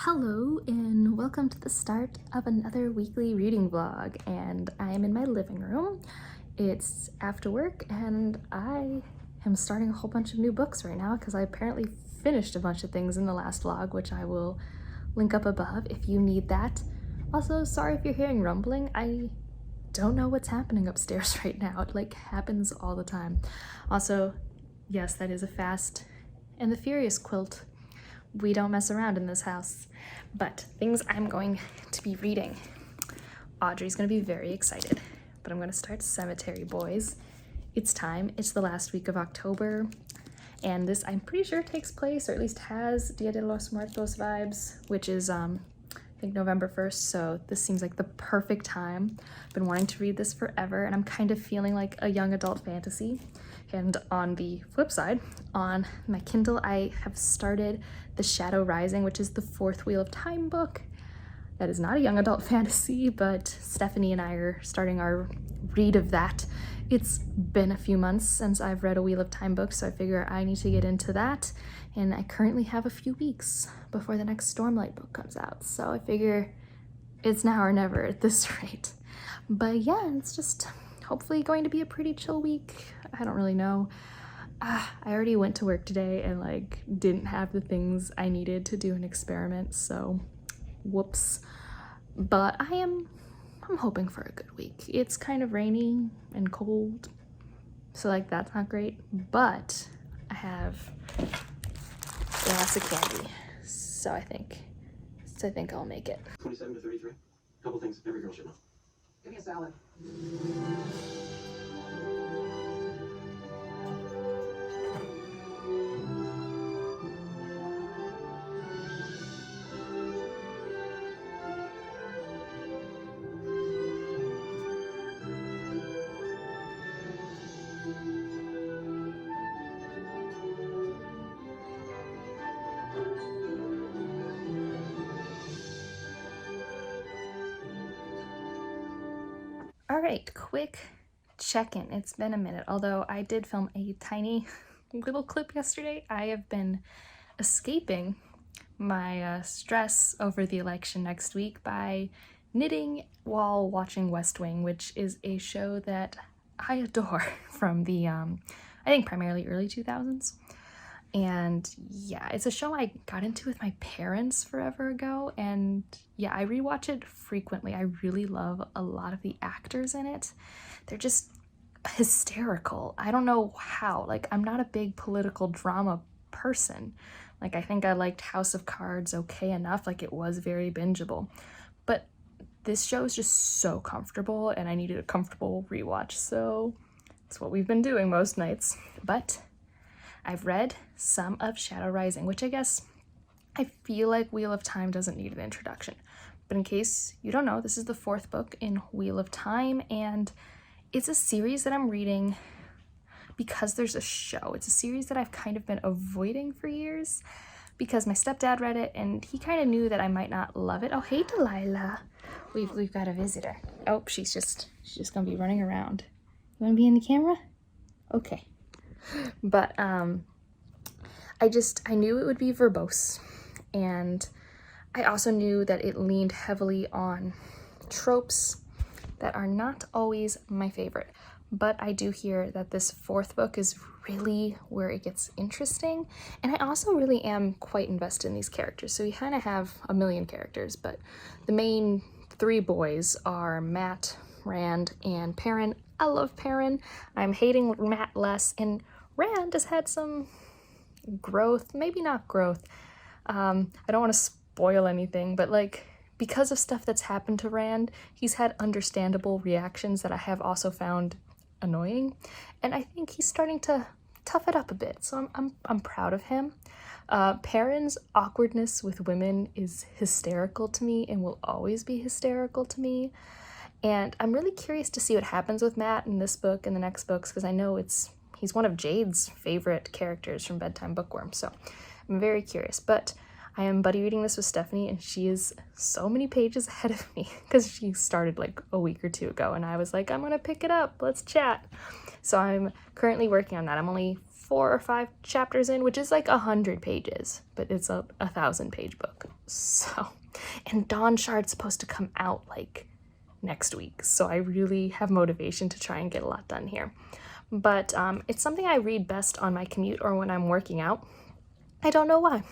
Hello and welcome to the start of another weekly reading vlog, and I am in my living room. It's after work and I am starting a whole bunch of new books right now because I apparently finished a bunch of things in the last vlog, which I will link up above if you need that. Also, sorry if you're hearing rumbling. I don't know what's happening upstairs right now. It happens all the time. Also, yes, that is a Fast and the Furious quilt. We don't mess around in this house. But things I'm going to be reading. Audrey's gonna be very excited, but I'm gonna start Cemetery Boys. It's time. It's the last week of October, and this I'm pretty sure takes place, or at least has, Dia de los Muertos vibes, which is I think November 1st, so this seems like the perfect time. I've been wanting to read this forever, and I'm kind of feeling like a young adult fantasy. And on the flip side, on my Kindle, I have started The Shadow Rising, which is the fourth Wheel of Time book. That is not a young adult fantasy, but Stephanie and I are starting our read of that. It's been a few months since I've read a Wheel of Time book, so I figure I need to get into that. And I currently have a few weeks before the next Stormlight book comes out, so I figure it's now or never at this rate. But yeah, it's just hopefully going to be a pretty chill week. I don't really know. I already went to work today and didn't have the things I needed to do an experiment, so whoops. But I'm hoping for a good week. It's kind of rainy and cold, so that's not great, but I have lots of candy, so I think I'll make it. 27 to 33. Couple things every girl should know. Give me a salad. All right, quick check-in. It's been a minute, although I did film a tiny little clip yesterday. I have been escaping my stress over the election next week by knitting while watching West Wing, which is a show that I adore from the, I think primarily early 2000s. And yeah, it's a show I got into with my parents forever ago, and yeah, I rewatch it frequently. I really love a lot of the actors in it. They're just hysterical. I don't know how. I'm not a big political drama person. I think I liked House of Cards okay enough. It was very bingeable. But this show is just so comfortable, and I needed a comfortable rewatch, so it's what we've been doing most nights. But I've read some of Shadow Rising, which I guess I feel like Wheel of Time doesn't need an introduction. But in case you don't know, this is the fourth book in Wheel of Time, and it's a series that I'm reading because there's a show. It's a series that I've kind of been avoiding for years because my stepdad read it, and he kind of knew that I might not love it. Oh, hey, Delilah. We've got a visitor. Oh, she's just gonna be running around. You wanna be in the camera? Okay. But I knew it would be verbose, and I also knew that it leaned heavily on tropes that are not always my favorite. But I do hear that this fourth book is really where it gets interesting, and I also really am quite invested in these characters. So you kind of have a million characters, but the main three boys are Matt, Rand, and Perrin. I love Perrin. I'm hating Matt less, and Rand has had some growth, maybe not growth. I don't want to spoil anything, but because of stuff that's happened to Rand, he's had understandable reactions that I have also found annoying, and I think he's starting to tough it up a bit, so I'm proud of him. Perrin's awkwardness with women is hysterical to me and will always be hysterical to me. And I'm really curious to see what happens with Matt in this book and the next books, because I know he's one of Jade's favorite characters from Bedtime Bookworm, so I'm very curious. But I am buddy reading this with Stephanie, and she is so many pages ahead of me because she started a week or two ago, and I was like, I'm gonna pick it up, let's chat. So I'm currently working on that. I'm only 4 or 5 chapters in, which is 100 pages, but it's a 1,000-page book. So, and Dawn Shard's supposed to come out like next week, so I really have motivation to try and get a lot done here. But it's something I read best on my commute or when I'm working out. I don't know why.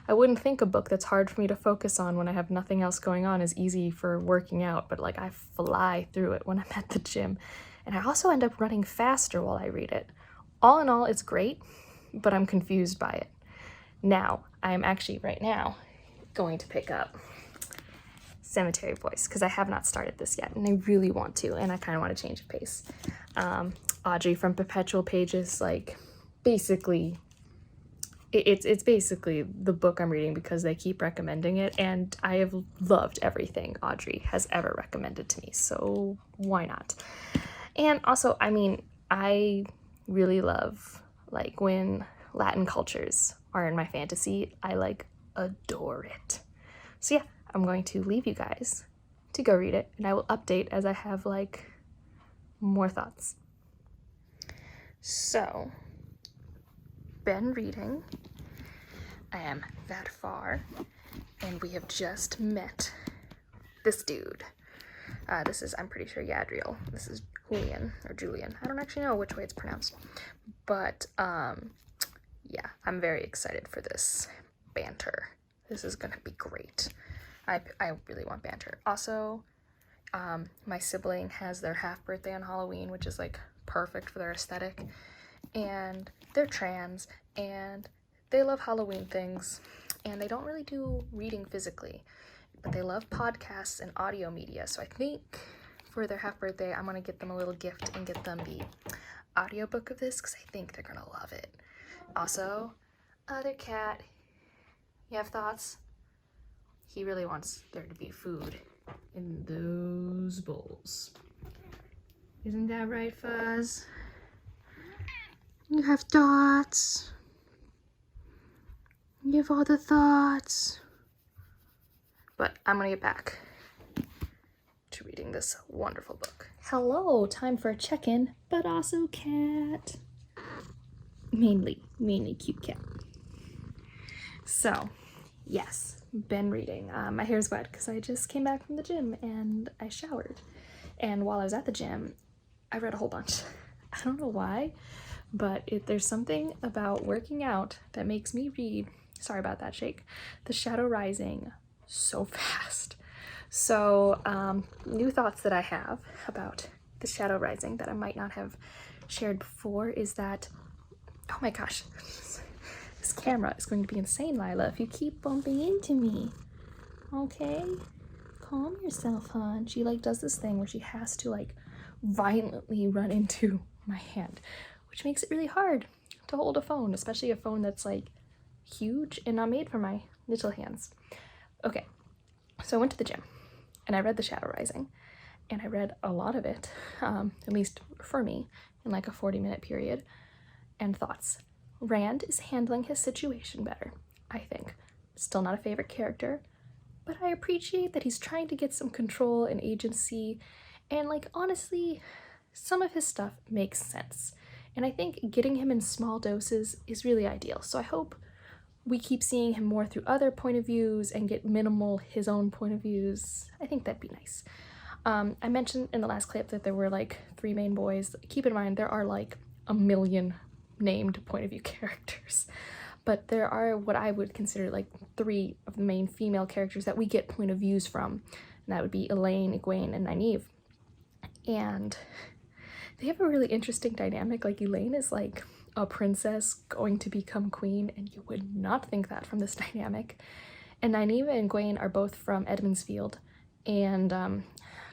I wouldn't think a book that's hard for me to focus on when I have nothing else going on is easy for working out, but like I fly through it when I'm at the gym. And I also end up running faster while I read it. All in all, it's great, but I'm confused by it. Now, I am actually right now going to pick up Cemetery Boys because I have not started this yet and I really want to, and I kind of want to change the pace. Audrey from Perpetual Pages, like, basically it's basically the book I'm reading because they keep recommending it, and I have loved everything Audrey has ever recommended to me, so why not? And also, I mean, I really love like when Latin cultures are in my fantasy. I like adore it. So yeah, I'm going to leave you guys to go read it, and I will update as I have like more thoughts. So, been reading. I am that far, and we have just met this dude. This is, I'm pretty sure, Yadriel. This is Julian, or Julian. I don't actually know which way it's pronounced. But, yeah, I'm very excited for this banter. This is gonna be great. I really want banter. Also, my sibling has their half birthday on Halloween, which is like perfect for their aesthetic. And they're trans, and they love Halloween things, and they don't really do reading physically, but they love podcasts and audio media. So I think for their half birthday, I'm gonna get them a little gift and get them the audiobook of this because I think they're gonna love it. Also, other cat, you have thoughts? He really wants there to be food in those bowls. Isn't that right, Fuzz? You have thoughts. You have all the thoughts. But I'm gonna get back to reading this wonderful book. Hello, time for a check-in, but also cat. Mainly cute cat. So, yes, been reading. My hair's wet because I just came back from the gym and I showered. And while I was at the gym, I read a whole bunch. I don't know why, but there's something about working out that makes me read, sorry about that shake, The Shadow Rising so fast. So new thoughts that I have about The Shadow Rising that I might not have shared before is that, oh my gosh, this camera is going to be insane, Lila, if you keep bumping into me. Okay, calm yourself, hon. She like does this thing where she has to like violently run into my hand, which makes it really hard to hold a phone, especially a phone that's like huge and not made for my little hands. Okay, so I went to the gym and I read The Shadow Rising, and I read a lot of it, at least for me, in like a 40-minute period. And thoughts. Rand is handling his situation better, I think. Still not a favorite character, but I appreciate that he's trying to get some control and agency, and like honestly, some of his stuff makes sense. And I think getting him in small doses is really ideal. So I hope we keep seeing him more through other point of views and get minimal his own point of views. I think that'd be nice. I mentioned in the last clip that there were like 3 main boys. Keep in mind there are like a million named point of view characters, but there are what I would consider like 3 of the main female characters that we get point of views from, and that would be Elaine, Egwene, and Nynaeve. And they have a really interesting dynamic. Like Elaine is like a princess going to become queen, and you would not think that from this dynamic. And Nynaeve and Egwene are both from Edmondsfield, and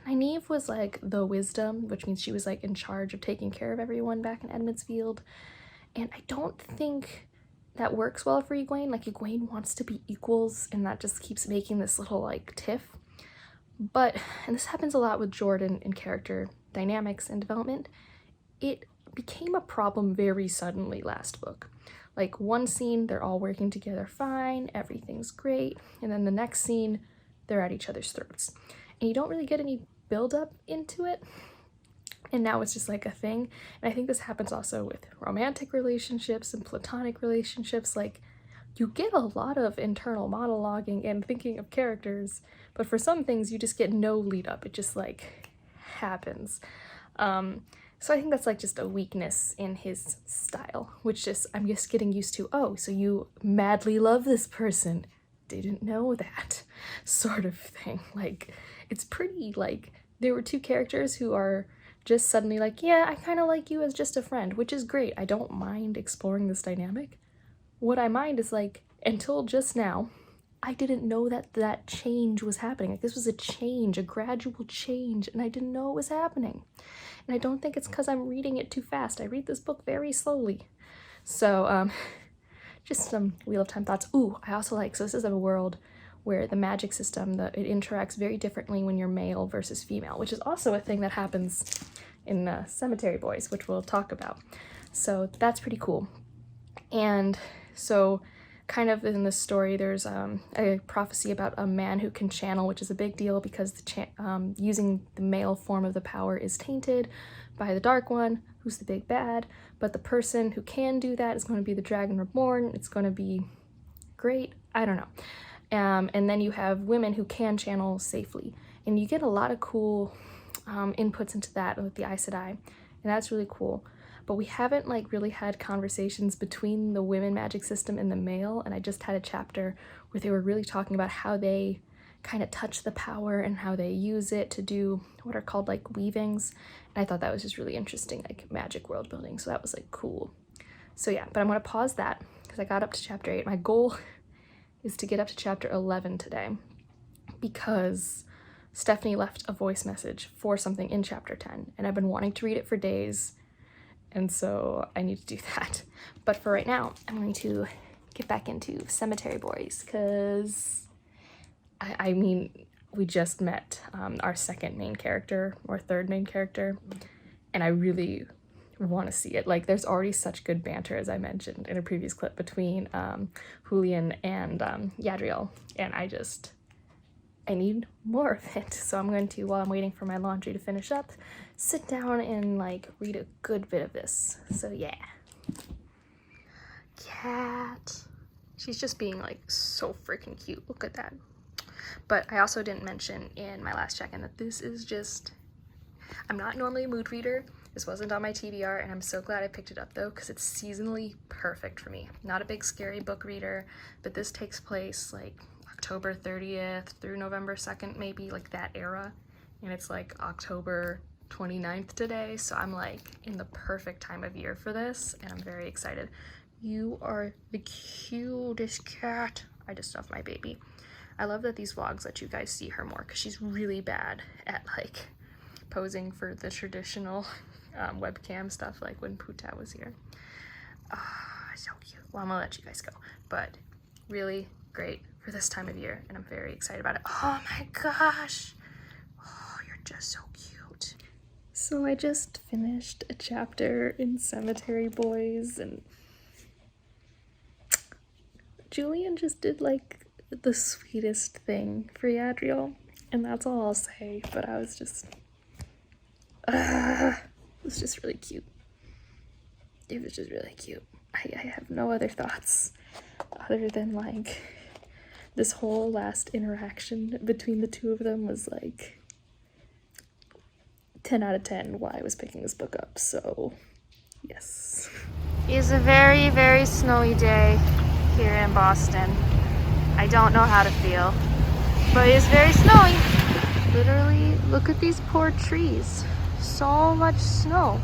Nynaeve was like the wisdom, which means she was like in charge of taking care of everyone back in Edmondsfield. And I don't think that works well for Egwene. Like Egwene wants to be equals, and that just keeps making this little like tiff. But, and this happens a lot with Jordan in character dynamics and development, it became a problem very suddenly last book. Like one scene, they're all working together fine, everything's great, and then the next scene, they're at each other's throats. And you don't really get any build up into it, and now it's just like a thing. And I think this happens also with romantic relationships and platonic relationships. Like you get a lot of internal monologuing and thinking of characters, but for some things you just get no lead up. It just like happens. So I think that's like just a weakness in his style, which just I'm just getting used to. Oh, so you madly love this person. Didn't know that sort of thing. Like, it's pretty like there were two characters who are just suddenly like, yeah, I kind of like you as just a friend, which is great. I don't mind exploring this dynamic. What I mind is like, until just now, I didn't know that that change was happening. Like, this was a change, a gradual change, and I didn't know it was happening. And I don't think it's because I'm reading it too fast. I read this book very slowly. So, just some Wheel of Time thoughts. Ooh, I also like, so this is a world where the magic system, it interacts very differently when you're male versus female, which is also a thing that happens in Cemetery Boys, which we'll talk about. So that's pretty cool. And so kind of in this story, there's a prophecy about a man who can channel, which is a big deal because using the male form of the power is tainted by the Dark One, who's the big bad. But the person who can do that is going to be the Dragon Reborn. It's going to be great. I don't know. And then you have women who can channel safely. And you get a lot of cool inputs into that with the Aes Sedai. And that's really cool. But we haven't like really had conversations between the women magic system and the male. And I just had a chapter where they were really talking about how they kind of touch the power and how they use it to do what are called like weavings. And I thought that was just really interesting, like magic world building. So that was like cool. So yeah, but I'm going to pause that because I got up to chapter 8. My goal is to get up to chapter 11 today because Stephanie left a voice message for something in chapter 10 and I've been wanting to read it for days. And so I need to do that. But for right now, I'm going to get back into Cemetery Boys because, I mean, we just met our second main character or third main character, and I really want to see it. Like, there's already such good banter, as I mentioned in a previous clip, between Julian and Yadriel, and I need more of it. So I'm going to, while I'm waiting for my laundry to finish up, sit down and like read a good bit of this. So yeah. Cat. She's just being like so freaking cute. Look at that. But I also didn't mention in my last check-in that this is just, I'm not normally a mood reader. This wasn't on my TBR, and I'm so glad I picked it up though, because it's seasonally perfect for me. Not a big scary book reader, but this takes place like October 30th through November 2nd, maybe, like that era. And it's like October 29th today, so I'm like in the perfect time of year for this, and I'm very excited. You are the cutest cat. I just stuffed my baby. I love that these vlogs let you guys see her more because she's really bad at like posing for the traditional webcam stuff, like when Puta was here. So cute. Well, I'm gonna let you guys go, but really great for this time of year, and I'm very excited about it. Oh my gosh. Oh, you're just so cute. So I just finished a chapter in Cemetery Boys, and Julian just did like the sweetest thing for Yadriel, and that's all I'll say. But I was just it was just really cute. It was just really cute. I have no other thoughts other than like this whole last interaction between the two of them was like 10 out of 10 why I was picking this book up. So yes, it's a very, very snowy day here in Boston. I don't know how to feel, but it's very snowy. Literally, look at these poor trees. So much snow.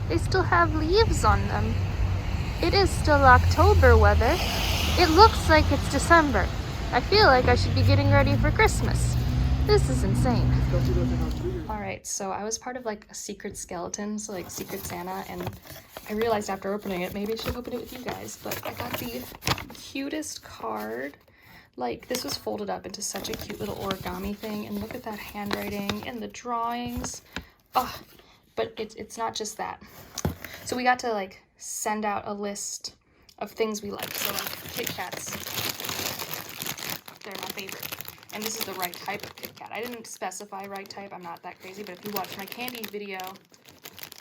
They still have leaves on them. It is still October weather. It looks like it's December. I feel like I should be getting ready for Christmas. This is insane. Alright, so I was part of like a secret skeleton, so like Secret Santa, and I realized after opening it, maybe I should open it with you guys, but I got the cutest card. Like, this was folded up into such a cute little origami thing, and look at that handwriting and the drawings. Oh, but it's not just that. So we got to like send out a list of things we like. So like Kit Kats, they're my favorite. And this is the right type of Kit Kat. I didn't specify right type, I'm not that crazy, but if you watch my candy video,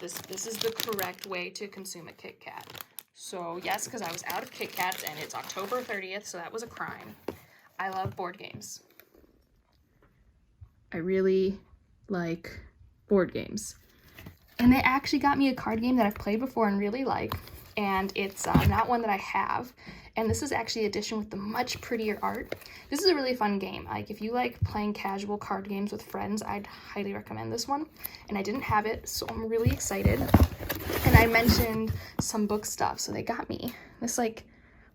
this is the correct way to consume a Kit Kat. So yes, because I was out of Kit Kats and it's October 30th, so that was a crime. I love board games. I really like board games. And they actually got me a card game that I've played before and really like. And it's not one that I have. And this is actually an edition with the much prettier art. This is a really fun game. Like, if you like playing casual card games with friends, I'd highly recommend this one. And I didn't have it, so I'm really excited. And I mentioned some book stuff, so they got me this like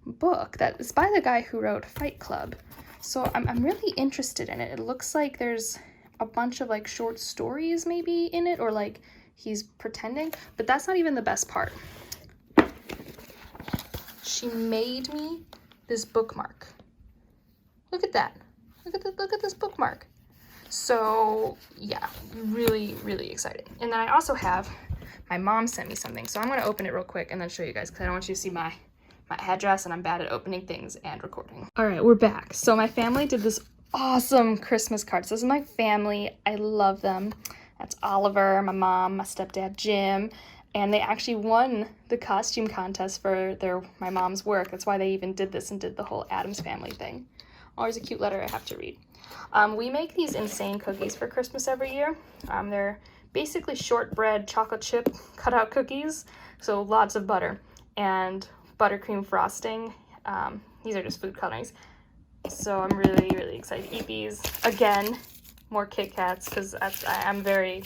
book that is by the guy who wrote Fight Club. So I'm really interested in it. It looks like there's a bunch of like short stories maybe in it, or like he's pretending, but that's not even the best part. She made me this bookmark. Look at that. Look at this bookmark. So yeah, really, really excited. And then I also have, my mom sent me something, so I'm gonna open it real quick and then show you guys, because I don't want you to see my address, and I'm bad at opening things and recording. All right, we're back. So my family did this awesome Christmas cards. This is my family. I love them. That's Oliver, my mom, my stepdad, Jim. And they actually won the costume contest for my mom's work. That's why they even did this and did the whole Addams Family thing. Always a cute letter I have to read. We make these insane cookies for Christmas every year. They're basically shortbread chocolate chip cutout cookies. So lots of butter and buttercream frosting. These are just food colorings. So I'm really, really excited to eat these. Again, more Kit Kats, because I'm very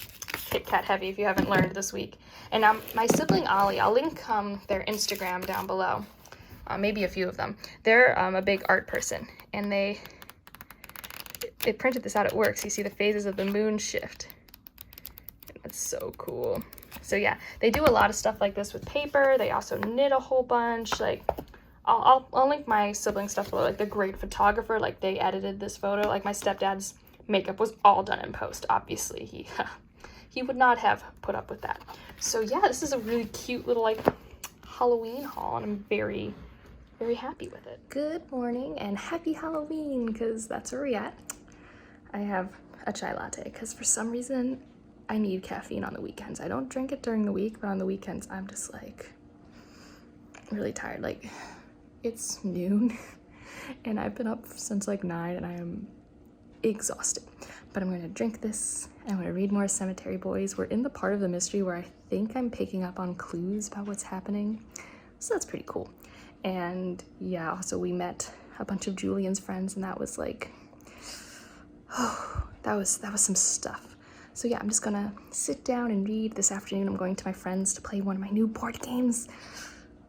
Kit Kat heavy, if you haven't learned this week. And my sibling Ollie, I'll link their Instagram down below, maybe a few of them. They're a big art person, and they printed this out at work, so you see the phases of the moon shift. That's so cool. So yeah, they do a lot of stuff like this with paper. They also knit a whole bunch. Like, I'll link my sibling stuff below. Like, they're great photographer. Like, they edited this photo. Like, my stepdad's makeup was all done in post. Obviously, he would not have put up with that. So yeah, this is a really cute little like Halloween haul, and I'm very, very happy with it. Good morning and happy Halloween, because that's where we're at. I have a chai latte because for some reason I need caffeine on the weekends. I don't drink it during the week, but on the weekends I'm just like really tired. Like, it's noon and I've been up since like 9 and I am exhausted. But I'm gonna drink this. I'm gonna read more Cemetery Boys. We're in the part of the mystery where I think I'm picking up on clues about what's happening. So that's pretty cool. And yeah, also we met a bunch of Julian's friends, and that was like, oh, that was some stuff. So yeah, I'm just gonna sit down and read this afternoon. I'm going to my friends to play one of my new board games.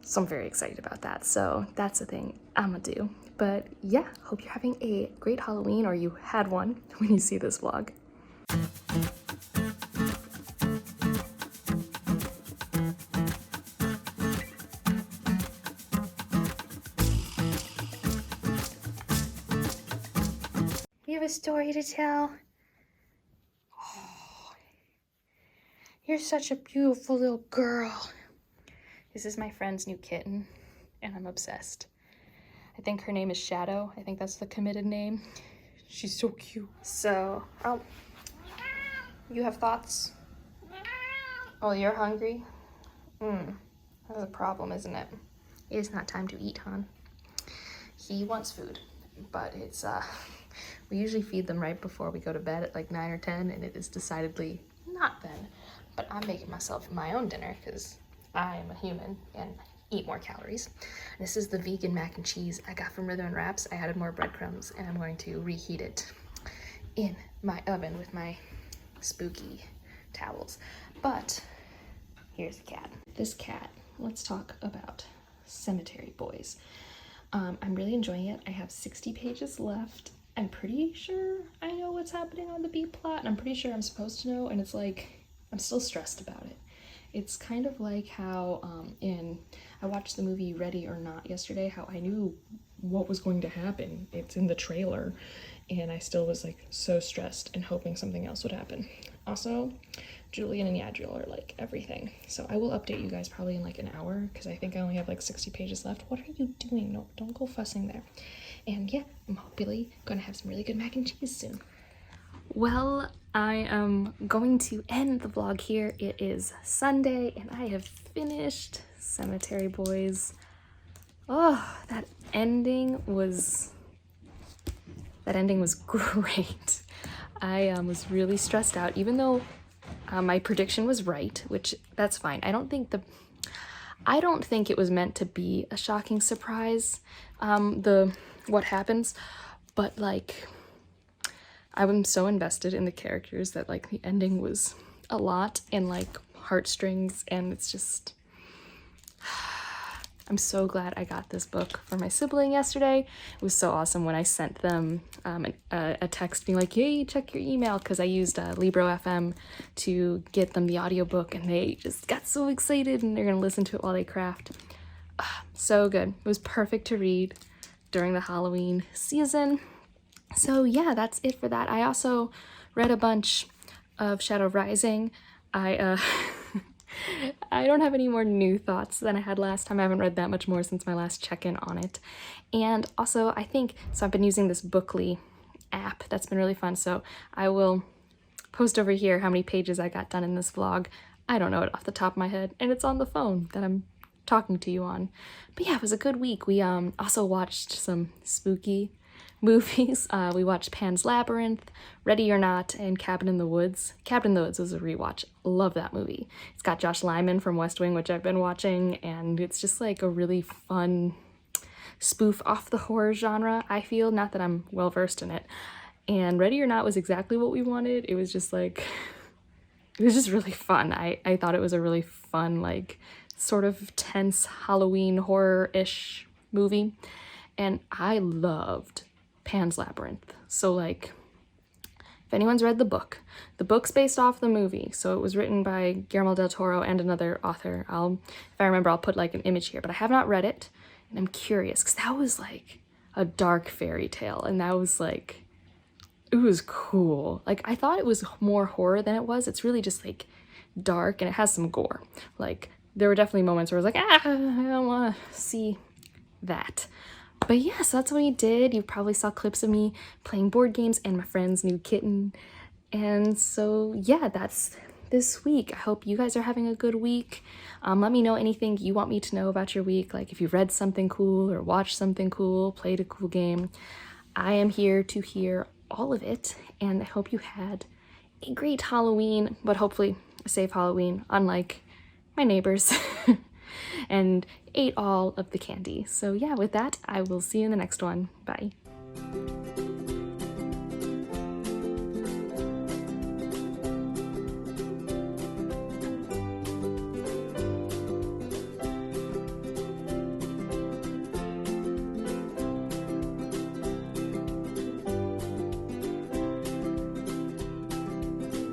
So I'm very excited about that. So that's the thing I'm gonna do. But yeah, hope you're having a great Halloween, or you had one when you see this vlog. We have a story to tell. Oh, you're such a beautiful little girl. This is my friend's new kitten, and I'm obsessed. I think her name is Shadow. I think that's the committed name. She's so cute. So, oh, you have thoughts? Oh, you're hungry? That's a problem, isn't it? It is not time to eat, hon. He wants food, but it's, we usually feed them right before we go to bed at like 9 or 10, and it is decidedly not then. But I'm making myself my own dinner because I am a human and eat more calories. This is the vegan mac and cheese I got from Rither and Wraps. I added more breadcrumbs, and I'm going to reheat it in my oven with my spooky towels. But here's the cat. This cat, let's talk about Cemetery Boys. I'm really enjoying it. I have 60 pages left. I'm pretty sure I know what's happening on the B plot, and I'm pretty sure I'm supposed to know, and it's like, I'm still stressed about it. It's kind of like how I watched the movie Ready or Not yesterday, how I knew what was going to happen. It's in the trailer, and I still was like so stressed and hoping something else would happen. Also, Julian and Yadriel are like everything. So I will update you guys probably in like an hour, because I think I only have like 60 pages left. What are you doing? No, don't go fussing there. And yeah, I'm hopefully gonna have some really good mac and cheese soon. Well, I am going to end the vlog here. It is Sunday and I have finished Cemetery Boys. Oh, that ending was great. I was really stressed out, even though my prediction was right, which that's fine. I don't think it was meant to be a shocking surprise, what happens, but like I'm so invested in the characters that like the ending was a lot and like heartstrings, and it's just I'm so glad I got this book for my sibling yesterday. It was so awesome when I sent them a text being like, hey, check your email, because I used Libro FM to get them the audiobook, and they just got so excited and they're gonna listen to it while they craft. So good. It was perfect to read during the Halloween season. So yeah, that's it for that. I also read a bunch of Shadow Rising. I don't have any more new thoughts than I had last time. I haven't read that much more since my last check-in on it. And also, I've been using this Bookly app. That's been really fun. So I will post over here how many pages I got done in this vlog. I don't know it off the top of my head, and it's on the phone that I'm talking to you on. But yeah, it was a good week. We also watched some spooky movies. We watched Pan's Labyrinth, Ready or Not, and Cabin in the Woods. Cabin in the Woods was a rewatch. Love that movie. It's got Josh Lyman from West Wing, which I've been watching, and it's just like a really fun spoof off the horror genre, I feel. Not that I'm well versed in it. And Ready or Not was exactly what we wanted. It was just like, it was just really fun. I thought it was a really fun, like, sort of tense Halloween horror-ish movie. And I loved Pan's Labyrinth. So like, if anyone's read the book's based off the movie. So it was written by Guillermo del Toro and another author. If I remember, I'll put like an image here, but I have not read it, and I'm curious because that was like a dark fairy tale, and that was like, it was cool. Like, I thought it was more horror than it was. It's really just like dark, and it has some gore. Like, there were definitely moments where I was like, I don't want to see that. But yeah, so that's what we did. You probably saw clips of me playing board games and my friend's new kitten. And so yeah, that's this week. I hope you guys are having a good week. Let me know anything you want me to know about your week. Like if you read something cool or watched something cool, played a cool game. I am here to hear all of it. And I hope you had a great Halloween, but hopefully a safe Halloween, unlike my neighbors. And ate all of the candy. So yeah, with that, I will see you in the next one. Bye.